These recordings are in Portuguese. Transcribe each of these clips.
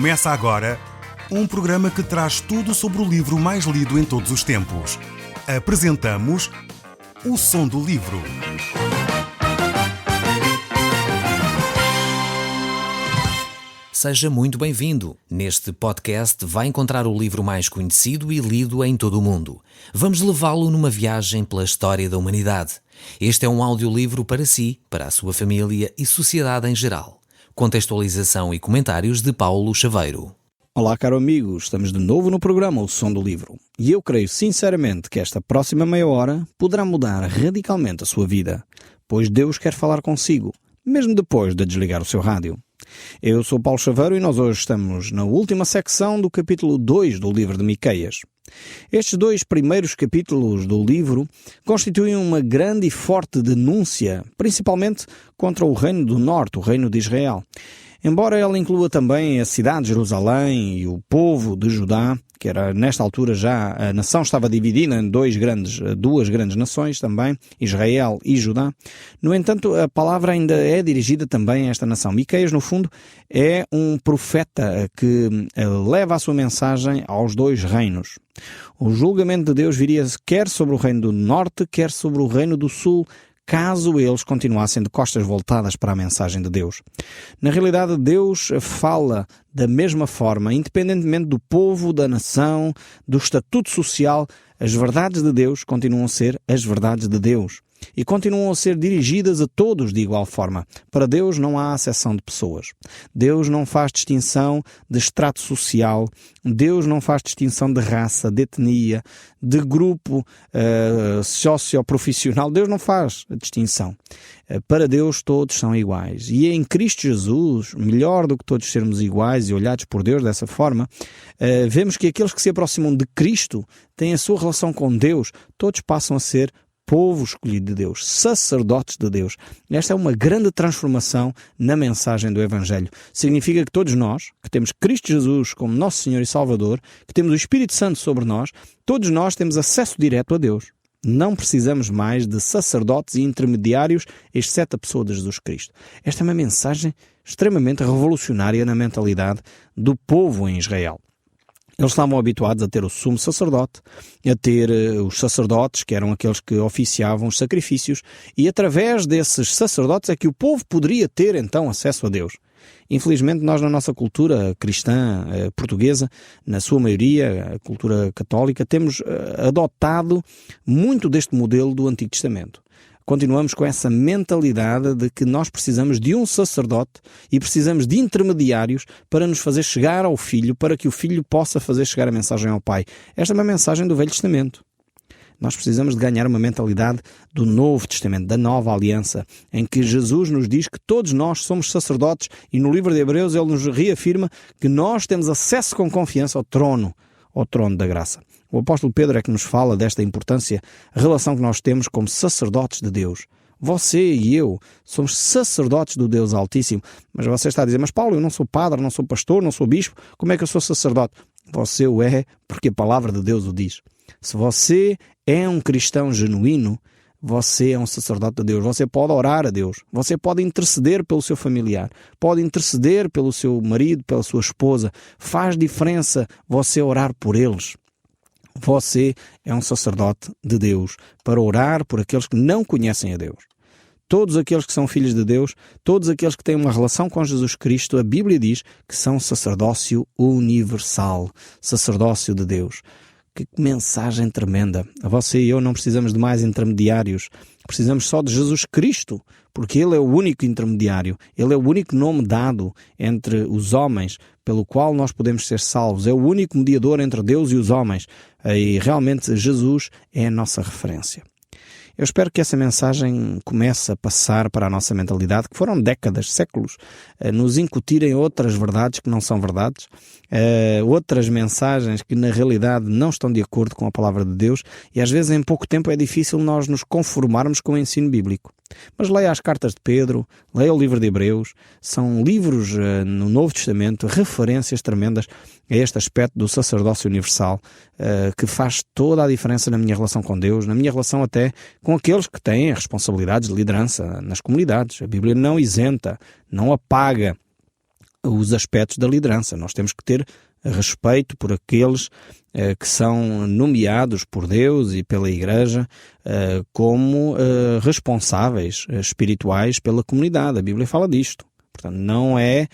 Começa agora um programa que traz tudo sobre o livro mais lido em todos os tempos. Apresentamos O Som do Livro. Seja muito bem-vindo. Neste podcast vai encontrar o livro mais conhecido e lido em todo o mundo. Vamos levá-lo numa viagem pela história da humanidade. Este é um audiolivro para si, para a sua família e sociedade em geral. Contextualização e comentários de Paulo Chaveiro. Olá, caro amigo, estamos de novo no programa O Som do Livro. E eu creio sinceramente que esta próxima meia hora poderá mudar radicalmente a sua vida, pois Deus quer falar consigo, mesmo depois de desligar o seu rádio. Eu sou Paulo Chaveiro e nós hoje estamos na última secção do capítulo 2 do livro de Miqueias. Estes dois primeiros capítulos do livro constituem uma grande e forte denúncia, principalmente contra o Reino do Norte, o Reino de Israel. Embora ela inclua também a cidade de Jerusalém e o povo de Judá, que era nesta altura já a nação estava dividida em duas grandes nações também, Israel e Judá. No entanto, a palavra ainda é dirigida também a esta nação. Miqueias, no fundo, é um profeta que leva a sua mensagem aos dois reinos. O julgamento de Deus viria quer sobre o reino do norte, quer sobre o reino do sul, caso eles continuassem de costas voltadas para a mensagem de Deus. Na realidade, Deus fala da mesma forma, independentemente do povo, da nação, do estatuto social, as verdades de Deus continuam a ser as verdades de Deus. E continuam a ser dirigidas a todos de igual forma. Para Deus não há acepção de pessoas. Deus não faz distinção de extrato social. Deus não faz distinção de raça, de etnia, de grupo socioprofissional. Deus não faz a distinção. Para Deus todos são iguais. E em Cristo Jesus, melhor do que todos sermos iguais e olhados por Deus dessa forma, vemos que aqueles que se aproximam de Cristo têm a sua relação com Deus, todos passam a ser povo escolhido de Deus, sacerdotes de Deus. Esta é uma grande transformação na mensagem do Evangelho. Significa que todos nós, que temos Cristo Jesus como nosso Senhor e Salvador, que temos o Espírito Santo sobre nós, todos nós temos acesso direto a Deus. Não precisamos mais de sacerdotes e intermediários, exceto a pessoa de Jesus Cristo. Esta é uma mensagem extremamente revolucionária na mentalidade do povo em Israel. Eles estavam habituados a ter o sumo sacerdote, a ter os sacerdotes, que eram aqueles que oficiavam os sacrifícios, e através desses sacerdotes é que o povo poderia ter então acesso a Deus. Infelizmente nós na nossa cultura cristã portuguesa, na sua maioria, a cultura católica, temos adotado muito deste modelo do Antigo Testamento. Continuamos com essa mentalidade de que nós precisamos de um sacerdote e precisamos de intermediários para nos fazer chegar ao Filho, para que o Filho possa fazer chegar a mensagem ao Pai. Esta é uma mensagem do Velho Testamento. Nós precisamos de ganhar uma mentalidade do Novo Testamento, da Nova Aliança, em que Jesus nos diz que todos nós somos sacerdotes e no livro de Hebreus ele nos reafirma que nós temos acesso com confiança ao trono da graça. O apóstolo Pedro é que nos fala desta importância, a relação que nós temos como sacerdotes de Deus. Você e eu somos sacerdotes do Deus Altíssimo. Mas você está a dizer, mas Paulo, eu não sou padre, não sou pastor, não sou bispo, como é que eu sou sacerdote? Você o é porque a palavra de Deus o diz. Se você é um cristão genuíno, você é um sacerdote de Deus. Você pode orar a Deus. Você pode interceder pelo seu familiar. Pode interceder pelo seu marido, pela sua esposa. Faz diferença você orar por eles. Você é um sacerdote de Deus para orar por aqueles que não conhecem a Deus. Todos aqueles que são filhos de Deus, todos aqueles que têm uma relação com Jesus Cristo, a Bíblia diz que são sacerdócio universal, sacerdócio de Deus. Que mensagem tremenda! Você e eu não precisamos de mais intermediários, precisamos só de Jesus Cristo, porque Ele é o único intermediário, Ele é o único nome dado entre os homens pelo qual nós podemos ser salvos, é o único mediador entre Deus e os homens, e realmente Jesus é a nossa referência. Eu espero que essa mensagem comece a passar para a nossa mentalidade, que foram décadas, séculos, a nos incutirem outras verdades que não são verdades, outras mensagens que na realidade não estão de acordo com a palavra de Deus, e às vezes em pouco tempo é difícil nós nos conformarmos com o ensino bíblico. Mas leia as cartas de Pedro, leia o livro de Hebreus, são livros no Novo Testamento, referências tremendas a este aspecto do sacerdócio universal, que faz toda a diferença na minha relação com Deus, na minha relação até com aqueles que têm responsabilidades de liderança nas comunidades. A Bíblia não isenta, não apaga os aspectos da liderança. Nós temos que ter respeito por aqueles que são nomeados por Deus e pela Igreja como responsáveis espirituais pela comunidade. A Bíblia fala disto. Portanto, não é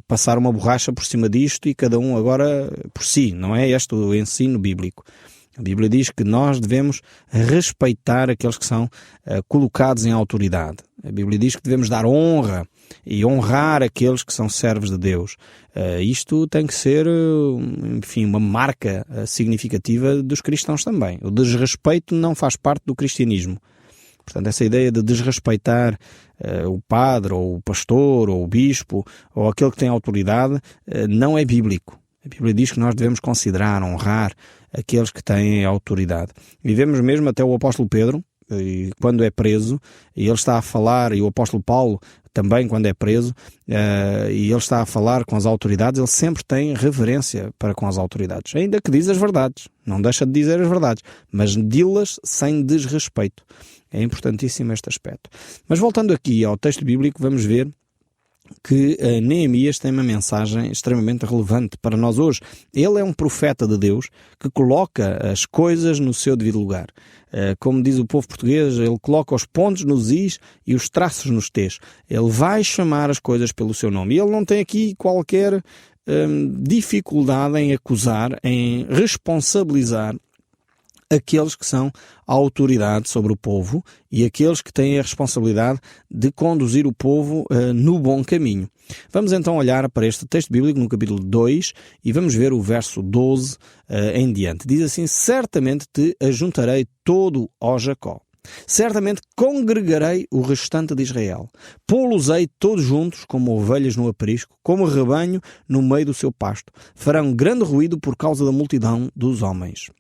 passar uma borracha por cima disto e cada um agora por si. Não é este o ensino bíblico. A Bíblia diz que nós devemos respeitar aqueles que são colocados em autoridade. A Bíblia diz que devemos dar honra e honrar aqueles que são servos de Deus. Isto tem que ser, enfim, uma marca significativa dos cristãos também. O desrespeito não faz parte do cristianismo. Portanto, essa ideia de desrespeitar o padre, ou o pastor, ou o bispo, ou aquele que tem autoridade, não é bíblico. A Bíblia diz que nós devemos considerar, honrar aqueles que têm autoridade. E vemos mesmo até o apóstolo Pedro, quando é preso, e ele está a falar, e o apóstolo Paulo também quando é preso, e ele está a falar com as autoridades, ele sempre tem reverência para com as autoridades, ainda que diz as verdades, não deixa de dizer as verdades, mas di-las sem desrespeito. É importantíssimo este aspecto. Mas voltando aqui ao texto bíblico, vamos ver que Neemias tem uma mensagem extremamente relevante para nós hoje. Ele é um profeta de Deus que coloca as coisas no seu devido lugar. Como diz o povo português, ele coloca os pontos nos is e os traços nos t's. Ele vai chamar as coisas pelo seu nome. E ele não tem aqui qualquer dificuldade em acusar, em responsabilizar aqueles que são a autoridade sobre o povo e aqueles que têm a responsabilidade de conduzir o povo no bom caminho. Vamos então olhar para este texto bíblico no capítulo 2 e vamos ver o verso 12 em diante. Diz assim: certamente te ajuntarei todo, ó Jacó. Certamente congregarei o restante de Israel. Pô-los-ei todos juntos como ovelhas no aprisco, como rebanho no meio do seu pasto. Farão grande ruído por causa da multidão dos homens.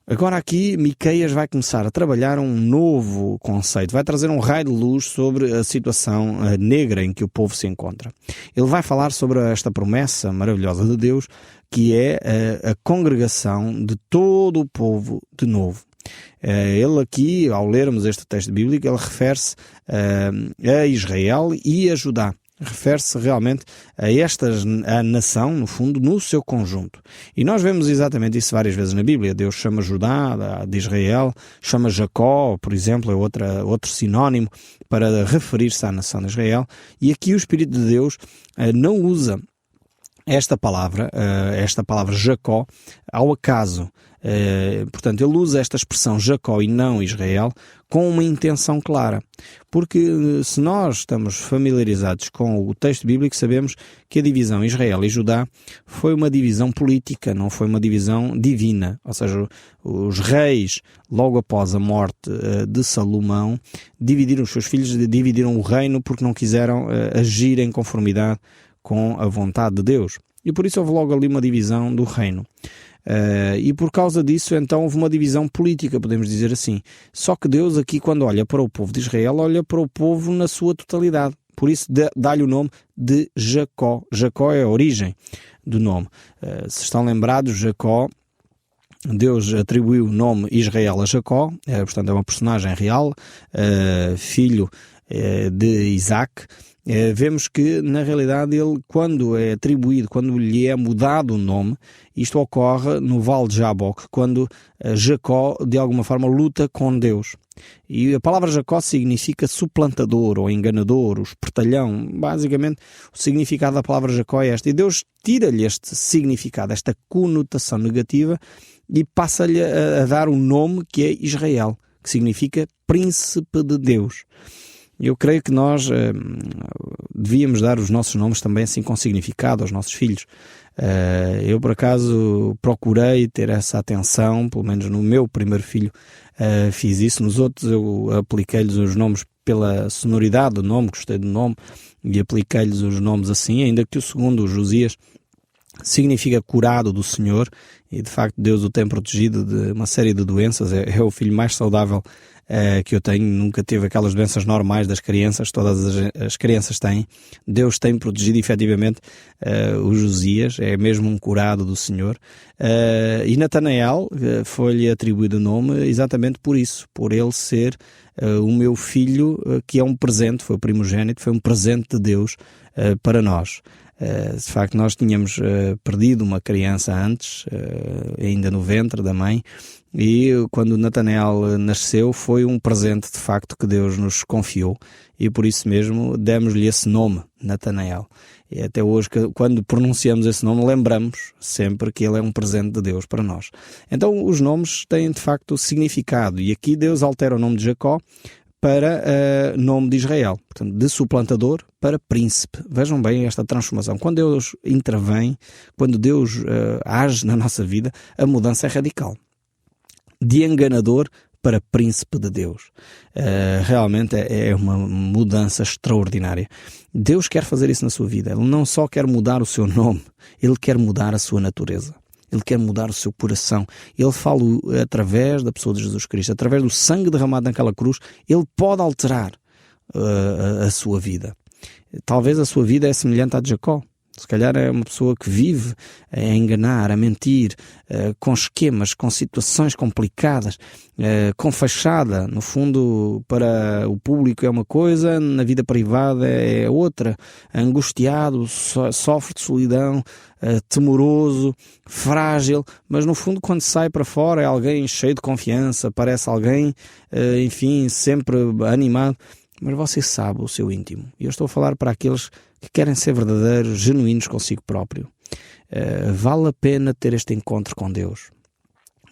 Agora aqui Miqueias vai começar a trabalhar um novo conceito, vai trazer um raio de luz sobre a situação negra em que o povo se encontra. Ele vai falar sobre esta promessa maravilhosa de Deus, que é a congregação de todo o povo de novo. Ele aqui, ao lermos este texto bíblico, ele refere-se a Israel e a Judá. Refere-se realmente a nação, no fundo, no seu conjunto. E nós vemos exatamente isso várias vezes na Bíblia. Deus chama Judá de Israel, chama Jacó, por exemplo, é outro sinónimo para referir-se à nação de Israel. E aqui o Espírito de Deus não usa esta palavra Jacó ao acaso. Portanto, ele usa esta expressão Jacó e não Israel com uma intenção clara, porque se nós estamos familiarizados com o texto bíblico, sabemos que a divisão Israel e Judá foi uma divisão política, não foi uma divisão divina. Ou seja, os reis, logo após a morte de Salomão, dividiram os seus filhos, dividiram o reino porque não quiseram agir em conformidade com a vontade de Deus. E por isso houve logo ali uma divisão do reino. E por causa disso, então, houve uma divisão política, podemos dizer assim. Só que Deus aqui, quando olha para o povo de Israel, olha para o povo na sua totalidade. Por isso dá-lhe o nome de Jacó. Jacó é a origem do nome. Se estão lembrados, Jacó, Deus atribuiu o nome Israel a Jacó, portanto é uma personagem real, filho de Isaac. Vemos que, na realidade, ele, quando é atribuído, quando lhe é mudado o nome, isto ocorre no Vale de Jaboque, quando Jacó, de alguma forma, luta com Deus. E a palavra Jacó significa suplantador ou enganador, o espertalhão. Basicamente, o significado da palavra Jacó é este. E Deus tira-lhe este significado, esta conotação negativa, e passa-lhe a dar um nome que é Israel, que significa príncipe de Deus. Eu creio que nós devíamos dar os nossos nomes também assim com significado aos nossos filhos. Eu, por acaso, procurei ter essa atenção, pelo menos no meu primeiro filho fiz isso. Nos outros eu apliquei-lhes os nomes pela sonoridade do nome, gostei do nome, e apliquei-lhes os nomes assim, ainda que o segundo, o Josias, significa curado do Senhor, e de facto Deus o tem protegido de uma série de doenças. É o filho mais saudável que eu tenho, nunca teve aquelas doenças normais das crianças, todas as crianças têm. Deus tem protegido efetivamente o Josias, é mesmo um curado do Senhor. E Natanael foi-lhe atribuído o nome exatamente por isso, por ele ser o meu filho, que é um presente, foi o primogênito, foi um presente de Deus para nós. De facto, nós tínhamos perdido uma criança antes, ainda no ventre da mãe, e quando Natanael nasceu foi um presente de facto que Deus nos confiou, e por isso mesmo demos-lhe esse nome, Natanael. E até hoje, quando pronunciamos esse nome, lembramos sempre que ele é um presente de Deus para nós. Então os nomes têm de facto significado, e aqui Deus altera o nome de Jacó para nome de Israel, portanto, de suplantador para príncipe. Vejam bem esta transformação. Quando Deus intervém, quando Deus age na nossa vida, a mudança é radical. De enganador para príncipe de Deus. Realmente é uma mudança extraordinária. Deus quer fazer isso na sua vida. Ele não só quer mudar o seu nome, Ele quer mudar a sua natureza. Ele quer mudar o seu coração. Ele fala através da pessoa de Jesus Cristo, através do sangue derramado naquela cruz. Ele pode alterar a sua vida. Talvez a sua vida é semelhante à de Jacó. Se calhar é uma pessoa que vive a enganar, a mentir, com esquemas, com situações complicadas, com fachada. No fundo, para o público é uma coisa, na vida privada é outra. Angustiado, sofre de solidão, temoroso, frágil, mas no fundo quando sai para fora é alguém cheio de confiança, parece alguém, enfim, sempre animado. Mas você sabe o seu íntimo. E eu estou a falar para aqueles que querem ser verdadeiros, genuínos consigo próprio. Vale a pena ter este encontro com Deus.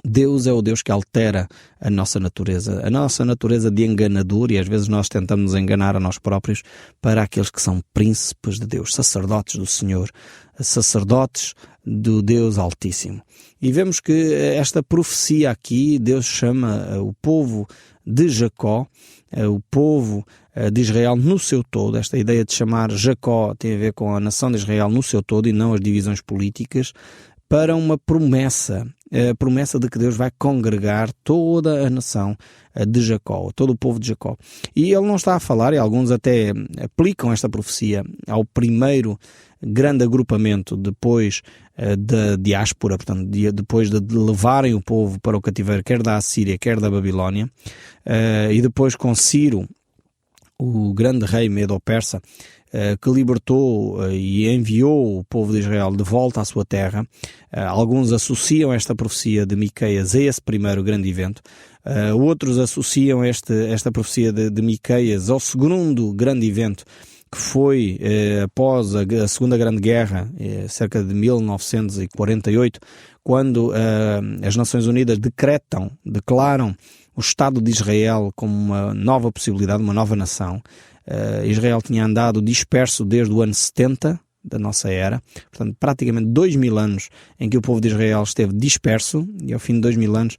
Deus é o Deus que altera a nossa natureza de enganador, e às vezes nós tentamos enganar a nós próprios, para aqueles que são príncipes de Deus, sacerdotes do Senhor, sacerdotes do Deus Altíssimo. E vemos que esta profecia aqui, Deus chama o povo de Jacó, o povo de Israel no seu todo. Esta ideia de chamar Jacó tem a ver com a nação de Israel no seu todo e não as divisões políticas, para uma promessa, a promessa de que Deus vai congregar toda a nação de Jacó, todo o povo de Jacó. E ele não está a falar, e alguns até aplicam esta profecia ao primeiro grande agrupamento depois da diáspora, portanto, depois de levarem o povo para o cativeiro, quer da Assíria, quer da Babilónia, e depois com Ciro, o grande rei medo-persa, que libertou e enviou o povo de Israel de volta à sua terra. Alguns associam esta profecia de Miqueias a esse primeiro grande evento. Outros associam esta profecia de Miqueias ao segundo grande evento, que foi após a Segunda Grande Guerra, cerca de 1948, quando as Nações Unidas declaram o Estado de Israel como uma nova possibilidade, uma nova nação. Israel tinha andado disperso desde o ano 70 da nossa era, portanto praticamente 2000 anos em que o povo de Israel esteve disperso, e ao fim de 2000 anos,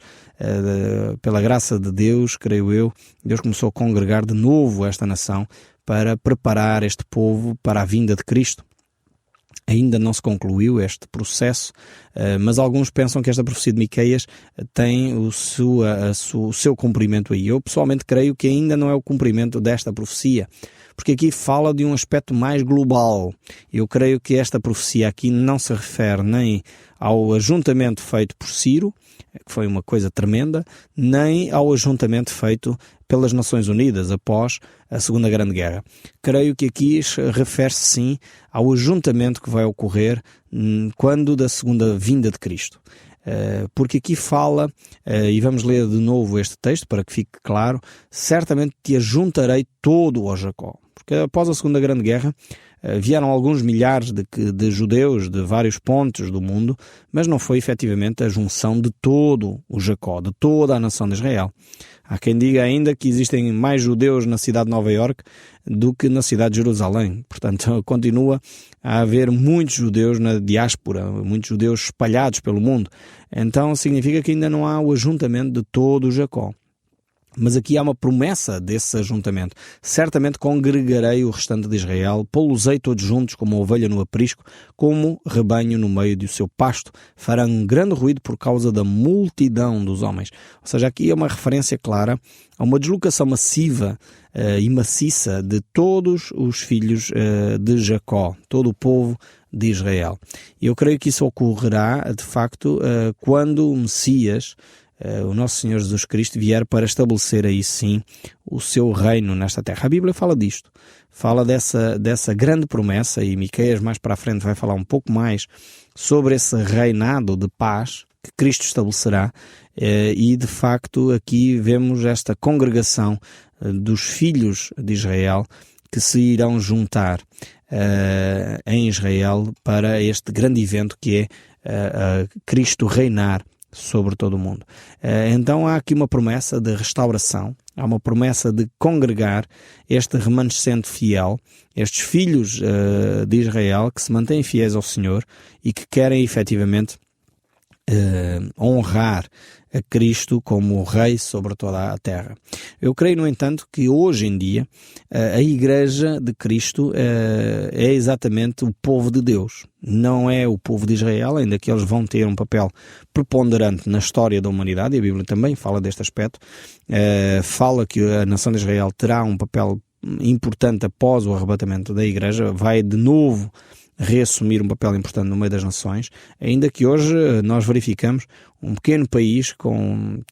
pela graça de Deus, creio eu, Deus começou a congregar de novo esta nação para preparar este povo para a vinda de Cristo. Ainda não se concluiu este processo, mas alguns pensam que esta profecia de Miqueias tem o seu cumprimento aí. Eu pessoalmente creio que ainda não é o cumprimento desta profecia, porque aqui fala de um aspecto mais global. Eu creio que esta profecia aqui não se refere nem ao ajuntamento feito por Ciro, que foi uma coisa tremenda, nem ao ajuntamento feito pelas Nações Unidas após a Segunda Grande Guerra. Creio que aqui refere-se sim ao ajuntamento que vai ocorrer quando da segunda vinda de Cristo. Porque aqui fala, e vamos ler de novo este texto para que fique claro: certamente te ajuntarei todo ao Jacó. Porque após a Segunda Grande Guerra vieram alguns milhares de judeus de vários pontos do mundo, mas não foi efetivamente a junção de todo o Jacó, de toda a nação de Israel. Há quem diga ainda que existem mais judeus na cidade de Nova Iorque do que na cidade de Jerusalém. Portanto, continua a haver muitos judeus na diáspora, muitos judeus espalhados pelo mundo. Então significa que ainda não há o ajuntamento de todo o Jacó. Mas aqui há uma promessa desse ajuntamento. Certamente congregarei o restante de Israel, pô-los-ei todos juntos como ovelha no aprisco, como rebanho no meio do seu pasto. Farão um grande ruído por causa da multidão dos homens. Ou seja, aqui é uma referência clara a uma deslocação massiva e maciça de todos os filhos de Jacó, todo o povo de Israel. E eu creio que isso ocorrerá, de facto, quando o Messias, o nosso Senhor Jesus Cristo, vier para estabelecer aí sim o seu reino nesta terra. A Bíblia fala disto, fala dessa grande promessa, e Miqueias mais para a frente vai falar um pouco mais sobre esse reinado de paz que Cristo estabelecerá, e de facto aqui vemos esta congregação dos filhos de Israel que se irão juntar em Israel para este grande evento que é Cristo reinar sobre todo o mundo. Então há aqui uma promessa de restauração, há uma promessa de congregar este remanescente fiel, estes filhos de Israel que se mantêm fiéis ao Senhor e que querem efetivamente honrar a Cristo como Rei sobre toda a terra. Eu creio, no entanto, que hoje em dia a Igreja de Cristo é exatamente o povo de Deus. Não é o povo de Israel, ainda que eles vão ter um papel preponderante na história da humanidade, e a Bíblia também fala deste aspecto. Fala que a nação de Israel terá um papel importante após o arrebatamento da Igreja, vai de novo reassumir um papel importante no meio das nações, ainda que hoje nós verificamos um pequeno país com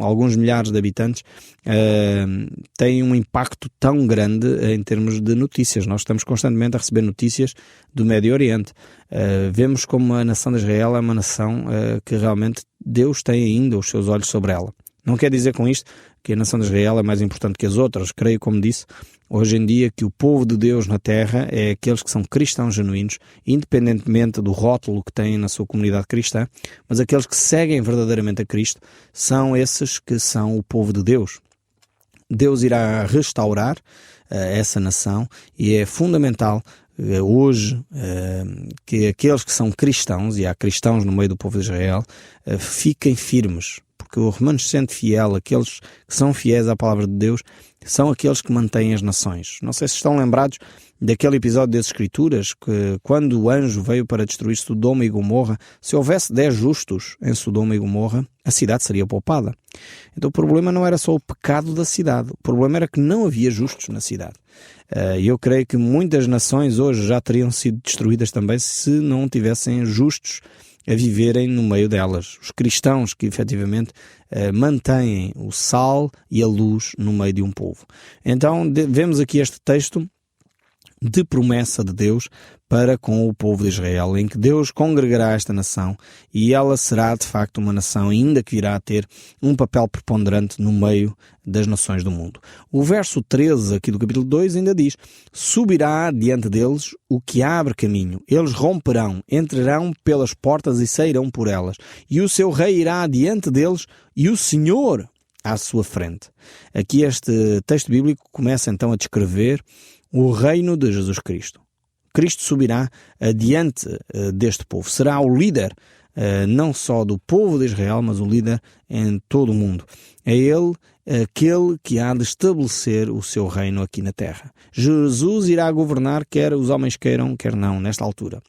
alguns milhares de habitantes tem um impacto tão grande em termos de notícias. Nós estamos constantemente a receber notícias do Médio Oriente. Vemos como a nação de Israel é uma nação que realmente Deus tem ainda os seus olhos sobre ela. Não quer dizer com isto que a nação de Israel é mais importante que as outras. Creio, como disse, hoje em dia que o povo de Deus na terra é aqueles que são cristãos genuínos, independentemente do rótulo que têm na sua comunidade cristã, mas aqueles que seguem verdadeiramente a Cristo são esses que são o povo de Deus. Deus irá restaurar essa nação e é fundamental hoje que aqueles que são cristãos, e há cristãos no meio do povo de Israel, fiquem firmes, porque o remanescente fiel, aqueles que são fiéis à palavra de Deus, são aqueles que mantêm as nações. Não sei se estão lembrados daquele episódio das Escrituras, que quando o anjo veio para destruir Sodoma e Gomorra, se houvesse 10 justos em Sodoma e Gomorra, a cidade seria poupada. Então o problema não era só o pecado da cidade, o problema era que não havia justos na cidade. E eu creio que muitas nações hoje já teriam sido destruídas também se não tivessem justos a viverem no meio delas. Os cristãos que efetivamente mantêm o sal e a luz no meio de um povo. Então vemos aqui este texto de promessa de Deus para com o povo de Israel, em que Deus congregará esta nação e ela será de facto uma nação ainda que irá ter um papel preponderante no meio das nações do mundo. O verso 13 aqui do capítulo 2 ainda diz: subirá diante deles o que abre caminho, eles romperão, entrarão pelas portas e sairão por elas, e o seu rei irá diante deles e o Senhor à sua frente. Aqui este texto bíblico começa então a descrever o reino de Jesus Cristo. Cristo subirá adiante deste povo. Será o líder não só do povo de Israel, mas o líder em todo o mundo. É ele aquele que há de estabelecer o seu reino aqui na terra. Jesus irá governar, quer os homens queiram, quer não, nesta altura.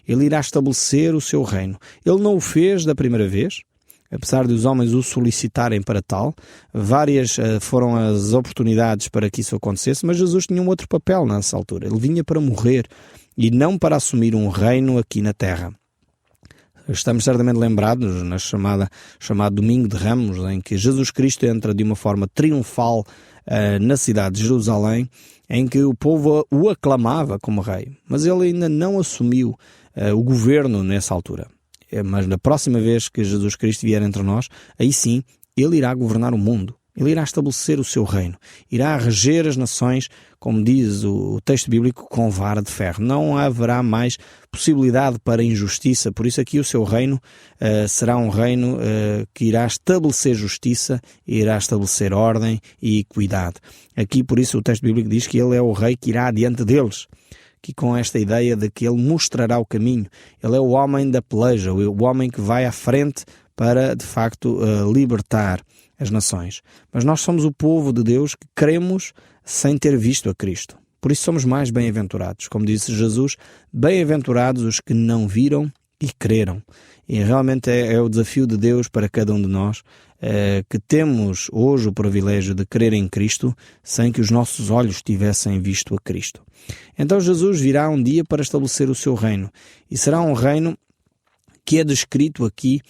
Ele irá estabelecer o seu reino. Ele não o fez da primeira vez, apesar de os homens o solicitarem para tal. Várias foram as oportunidades para que isso acontecesse, mas Jesus tinha um outro papel nessa altura. Ele vinha para morrer e não para assumir um reino aqui na terra. Estamos certamente lembrados na chamado Domingo de Ramos, em que Jesus Cristo entra de uma forma triunfal na cidade de Jerusalém, em que o povo o aclamava como rei, mas ele ainda não assumiu o governo nessa altura. Mas na próxima vez que Jesus Cristo vier entre nós, aí sim, ele irá governar o mundo. Ele irá estabelecer o seu reino. Irá reger as nações, como diz o texto bíblico, com vara de ferro. Não haverá mais possibilidade para injustiça. Por isso aqui o seu reino será um reino que irá estabelecer justiça, irá estabelecer ordem e equidade. Aqui, por isso, o texto bíblico diz que ele é o rei que irá adiante deles. Aqui com esta ideia de que ele mostrará o caminho. Ele é o homem da peleja, o homem que vai à frente para, de facto, libertar as nações. Mas nós somos o povo de Deus que cremos sem ter visto a Cristo. Por isso somos mais bem-aventurados. Como disse Jesus, bem-aventurados os que não viram e creram. E realmente é o desafio de Deus para cada um de nós, que temos hoje o privilégio de crer em Cristo sem que os nossos olhos tivessem visto a Cristo. Então Jesus virá um dia para estabelecer o seu reino. E será um reino que é descrito aqui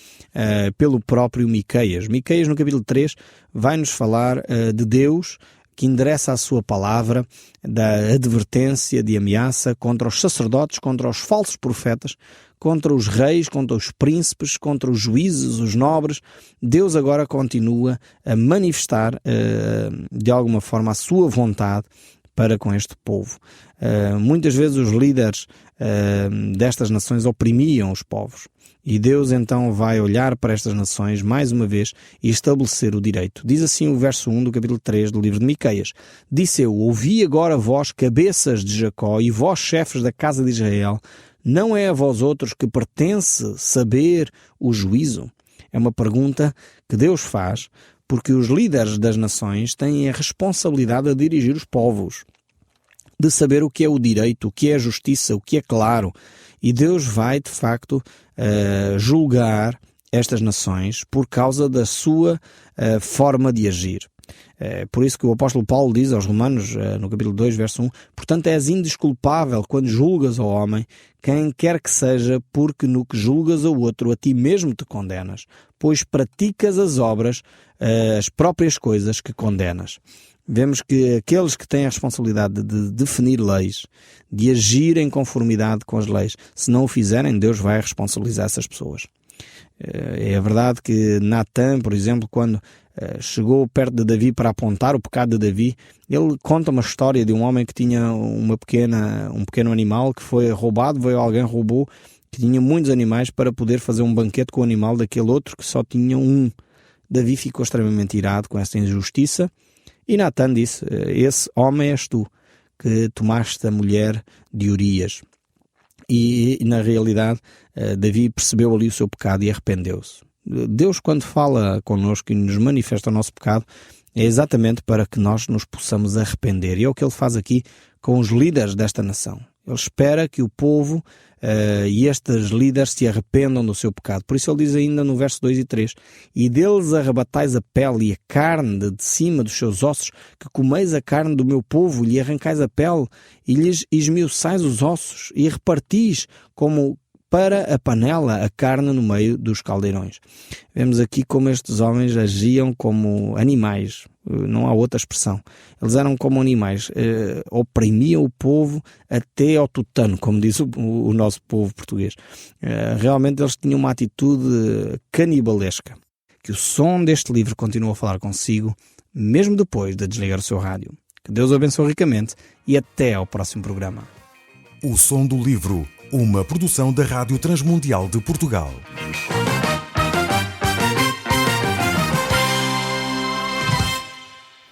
pelo próprio Miqueias. Miqueias, no capítulo 3, vai-nos falar de Deus que endereça a sua palavra, da advertência, de ameaça contra os sacerdotes, contra os falsos profetas, contra os reis, contra os príncipes, contra os juízes, os nobres. Deus agora continua a manifestar de alguma forma a sua vontade para com este povo. Muitas vezes os líderes destas nações oprimiam os povos. E Deus então vai olhar para estas nações mais uma vez e estabelecer o direito. Diz assim o verso 1 do capítulo 3 do livro de Miqueias. Disse eu, ouvi agora vós, cabeças de Jacó, e vós, chefes da casa de Israel, não é a vós outros que pertence saber o juízo? É uma pergunta que Deus faz, porque os líderes das nações têm a responsabilidade de dirigir os povos, de saber o que é o direito, o que é a justiça, o que é claro. E Deus vai, de facto, julgar estas nações por causa da sua forma de agir. Por isso que o apóstolo Paulo diz aos Romanos, no capítulo 2, verso 1, portanto és indesculpável quando julgas ao homem, quem quer que seja, porque no que julgas ao outro, a ti mesmo te condenas, pois praticas as obras, as próprias coisas que condenas. Vemos que aqueles que têm a responsabilidade de definir leis, de agir em conformidade com as leis, se não o fizerem, Deus vai responsabilizar essas pessoas. É verdade que Natã, por exemplo, quando chegou perto de Davi para apontar o pecado de Davi, ele conta uma história de um homem que tinha um pequeno animal que foi roubado, veio alguém, roubou, que tinha muitos animais para poder fazer um banquete com o animal daquele outro que só tinha um. Davi ficou extremamente irado com essa injustiça e Natã disse, esse homem és tu, que tomaste a mulher de Urias. E na realidade, Davi percebeu ali o seu pecado e arrependeu-se. Deus, quando fala connosco e nos manifesta o nosso pecado, é exatamente para que nós nos possamos arrepender. E é o que ele faz aqui com os líderes desta nação. Ele espera que o povo e estes líderes se arrependam do seu pecado. Por isso ele diz ainda no verso 2 e 3, e deles arrebatais a pele e a carne de cima dos seus ossos, que comeis a carne do meu povo, e lhe arrancais a pele, e lhes esmiuçais os ossos, e repartis como para a panela a carne no meio dos caldeirões. Vemos aqui como estes homens agiam como animais, não há outra expressão. Eles eram como animais, oprimiam o povo até ao tutano, como diz o nosso povo português. Realmente eles tinham uma atitude canibalesca. Que o som deste livro continue a falar consigo, mesmo depois de desligar o seu rádio. Que Deus o abençoe ricamente e até ao próximo programa. O som do livro, uma produção da Rádio Transmundial de Portugal.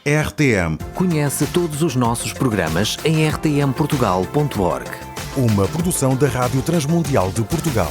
RTM. Conhece todos os nossos programas em rtmportugal.org. Uma produção da Rádio Transmundial de Portugal.